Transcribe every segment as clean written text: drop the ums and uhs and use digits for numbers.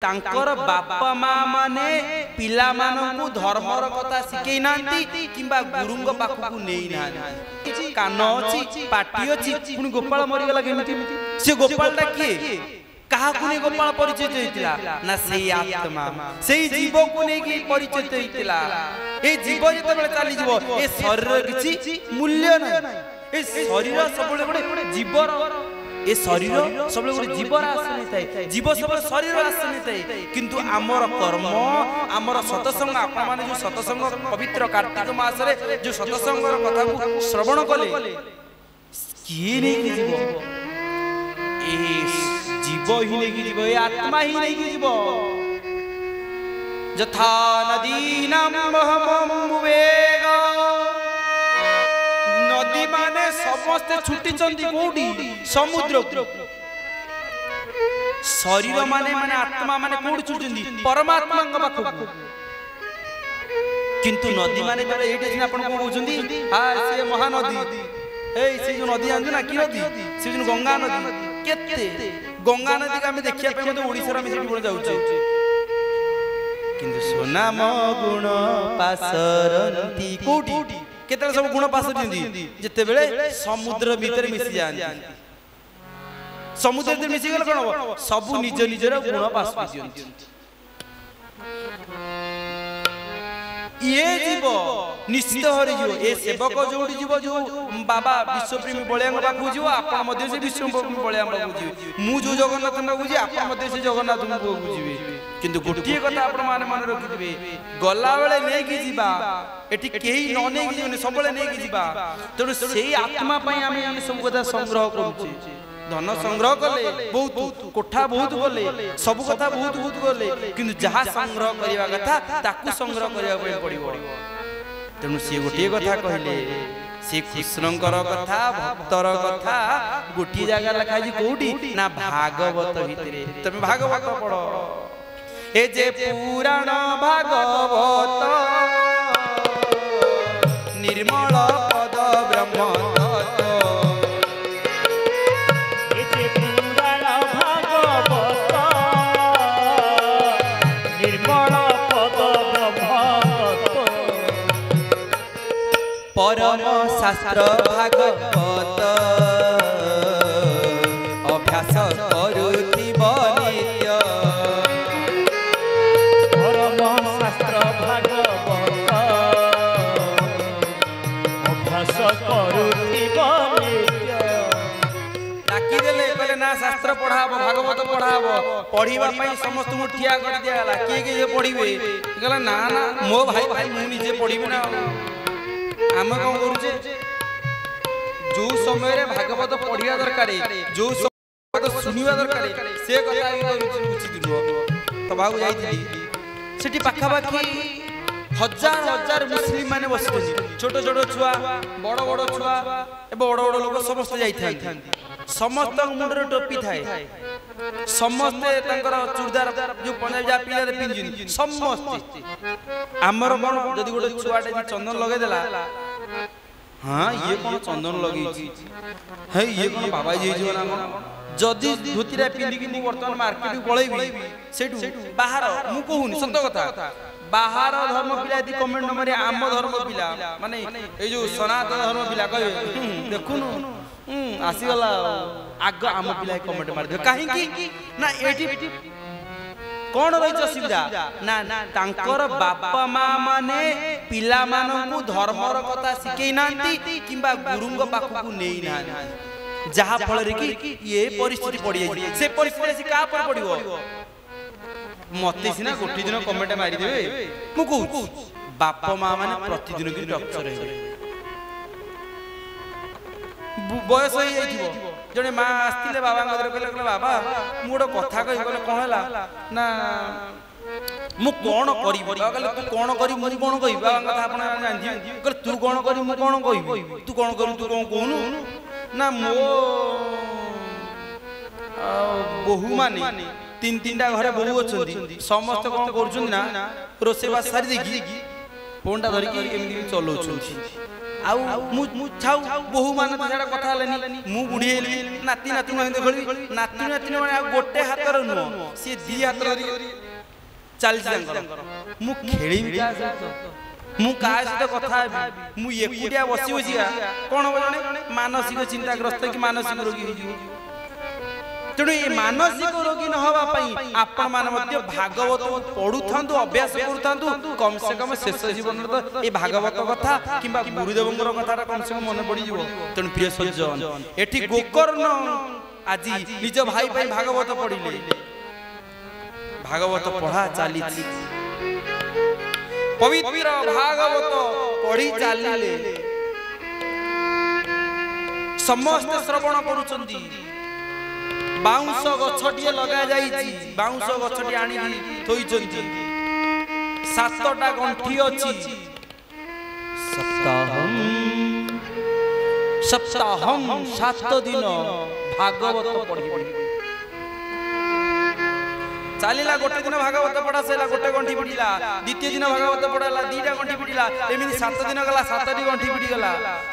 तांकर बापा माँ माने पिला मानकु धर्मर कथा शिखई नांती किंबा गुरुंग पाखकु नेई नांती कान अछि पाटी अछि पुनी गोपाल मरि गेला केमिति से गोपालटा किए काहाकु नै गोपाल परिचित होइतिला ना सेई आत्मा सेई जीव को नै कि परिचित होइतिला ए जीव जते बेले चाली जीव ए शरीर किछि मूल्य नै ए शरीर सबले गोटे जीवर ए शरीर सबले गोटे जीवर आसने थाए जीव सबले शरीर आसने थाए किंतु आमर कर्म आमर सत्संग आपण माने जो सत्संग पवित्र कार्तिक मास रे जो सत्संगर कथा को श्रवण कले किए नै कि जीव ए जीव ही नै कि जीव ए आत्मा ही नै कि जीव यथा नदीनां महमं वेग नदी माने समस्त छुट्टी चंदी कोडी समुद्र शरीर माने माने आत्मा माने कोडी छुट्टी परमात्मा का पाखु किंतु नदी माने बेले एटे सिना आपण को बुझुंदी आ से महानदी ए से जो नदी आंजु ना की नदी से जो गंगा नदी केते गंगा नदी का हम देखिया पे मते ओडिसा रा मिसेटी बोल जाउछ किंतु सोनाम गुण पासरंती कोडी केते सब गुण पासरंती जते बेले समुद्र भीतर मिसी जांती समुद्र भीतर मिसी गेल कोन हो सब निज निजर गुण पासरंती ये जीव निश्चित हरि जीव ए सेवक जोडी जीव जो बाबा विश्वप्रेमी बळियांग बाखु जीव आपण मध्ये से विश्वप्रेमी बळियांग बाखु जीव मु जो जगन्नाथ बाबू जी आपण मध्ये से जगन्नाथ बाबू बुझिबे किंतु गोटिए कथा आपण माने मन रखि दिबे गला बेले नै कि जीवा एठी केही न नै कि जीवने सबले नै कि जीवा तनो सेही आत्मा पई आमे ये सब कथा संग्रह करूचे धन संग्रह कले बहुत कोठा बहुत गले सब कथा बहुत बहुत गले किंतु जहा संग्रह करिवा कथा ताकू संग्रह करिवा पई पड़िबो तेनु से गोटिए कथा कहले से कृष्णकर कथा भक्तर कथा गोटिए जगह लिखा जी कोठी ना भागवत भितरे तमे भागवत पढ़ो ए जे पुराण भागवत निर्मल पद ब्रह्म परम शास्त्र भागवत अभ्यास करुथिब नित्य परम शास्त्र भागवत अभ्यास करुथिब नित्य डाकी देले कहले ना शास्त्र पढ़ाबो भागवत पढ़ाबो पढ़ीबा पई समस्त मु ठिया कर दियाला के जे पढ़ीबे कहला ना ना मो भाई भाई मु निजे पढ़ीबे ना आम कौन करुचे जो समय रे भागवत पढ़िया दरकार जो समय सुनिया दरकार से कथा उचित नुह तो बाबू जाइली सेठी पाखा पाखी हजार हजार मुस्लिम माने बसिथि छोट छोट छुआ बड़ बड़ छुआ ए बड़ बड़ लोक समस्त जाइथांती समस्त मुंडर टोपी थाए समस्त तांकर चूड़दार जो पंजाबी जा पिला पिंजिन समस्त हमर मन जदी गोटे छुआटे चंदन लगे देला हां ये कोन चंदन लगेछि हे ये कोन बाबा जी जीव ना जदी धोतीरा पिंदी कि मु वर्तमान मार्केट पळैबी सेठू बाहर मु कहूनी सत्य कथा बाहर धर्म पिला यदि कमेंट मारे आम धर्म पिला माने ए जो सनातन धर्म पिला कहबे देखुनु आसी गला आग आम पिला कमेंट मार दे काहे कि ना एठी कोन रहिछ सुविधा ना तांकर बापा माँ माने पिला मानकु धर्मर कथा शिखई नांती किंबा गुरुंग पाखकु नेई नांती जहा फल रे कि ये परिस्थिति पड़ी जाई से परिस्थिति से का पर पड़िबो मते सिना गोटी दिन कमेंट मारि देबे मु कहू बापा माँ माने प्रतिदिन कि टॉर्चर हे बयस हो जाइथिबो जने मां आस्तिले बाबा गदर कहले बाबा मु गोटे कथा कहि कहले कोन हला ना मु कोन करी कहले तू कोन करी मु कोन कहि बाबा कथा आपण जानथि कहले तू कोन करी मु कोन कहि तू कोन करू तू कोन कहनु ना मो बहु माने तीन तीनटा घरे बहु अछंती समस्त कोन करछुन ना रोसे बा सारी देखि फोनटा धरि के एमि चलौछुन आउ मु छाउ बहु मान सेटा कथा हलेनी मु बुढी हेली नाती नाती नहिते खळी नाती नाती माने आ गोटे हातर नु से दी हातर धरि चाली जंगर मु खेली मु का सहित कथा हेबी मु एकुटिया बसी बसिया कोन हो जने मानसिक चिंताग्रस्त कि मानसिक रोगी हो जिवो तेणु ये मानसिक रोगी न हवा पई आपण मान मध्य भागवत पढुथांतु अभ्यास करूथांतु कम से कम शेष जीवन तो ए भागवत कथा किबा गुरुदेवंकर कथा कम से कम मन पड़ी जीवो तेणु प्रिय सज्जन एठी गोकर्ण आजी निज भाई पई भागवत पढिले भागवत पढ़ा चली पवित्र भागवत पढ़ी चलिले समस्त श्रवण करूचंती बाउंस गछटिए लगा जाईची बाउंस गछटी आनी थोइचंती सातटा गंठी अछि सप्ताहम 7 दिन भागवत पढ़ी चालीला गोटे दिन भागवत पढ़ा सैला गोटे गंठी पिटिला द्वितीय दिन भागवत पढ़ाला दीटा गंठी पिटिला एमिनि 7 दिन गला 7टी गंठी पिटि गला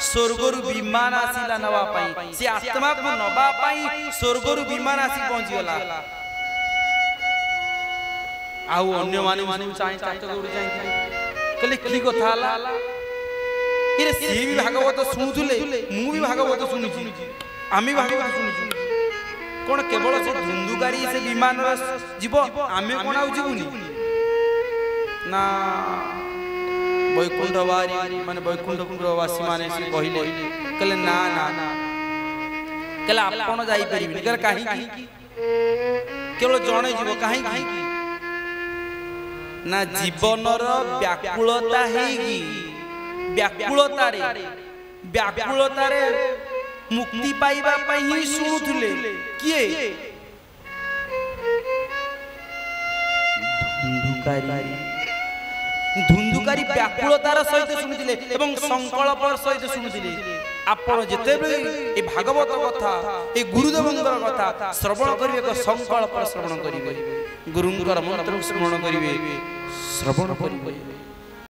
स्वर्गरु विमान आसीला नवा पई से आत्मा को नवा पई स्वर्गरु विमान आसी पहुंची गला आउ अन्य माने चाहि चाहि गुरु चाहि कहले की कथा हला इरे से भी भागवत सुनुथुले मु भी भागवत सुनुची आमी भागवत सुनुची कोन केवल से धुंदुकारी से विमान जीव आमे कोन आउ जीवनी ना वैकुंठवारी माने वैकुंठवासी माने से कहिले कहले ना ना कहले आपण जाई परिबि कहले काहे की केवल जणे जीव काहे की ना जीवनर व्याकुलता हेगी व्याकुलतारे मुक्ति पाइबा पई ही सुनुथुले किए धुंदुकारी व्याकुलतार सहित सुनुथिले एवं संकल्पर सहित सुनुथिले आपण जेतेबे ए भागवत कथा ए गुरुदेवंकर कथा श्रवण करिवे एक संकल्प श्रवण करिवे गुरुंकर मंत्र श्रवण करिवे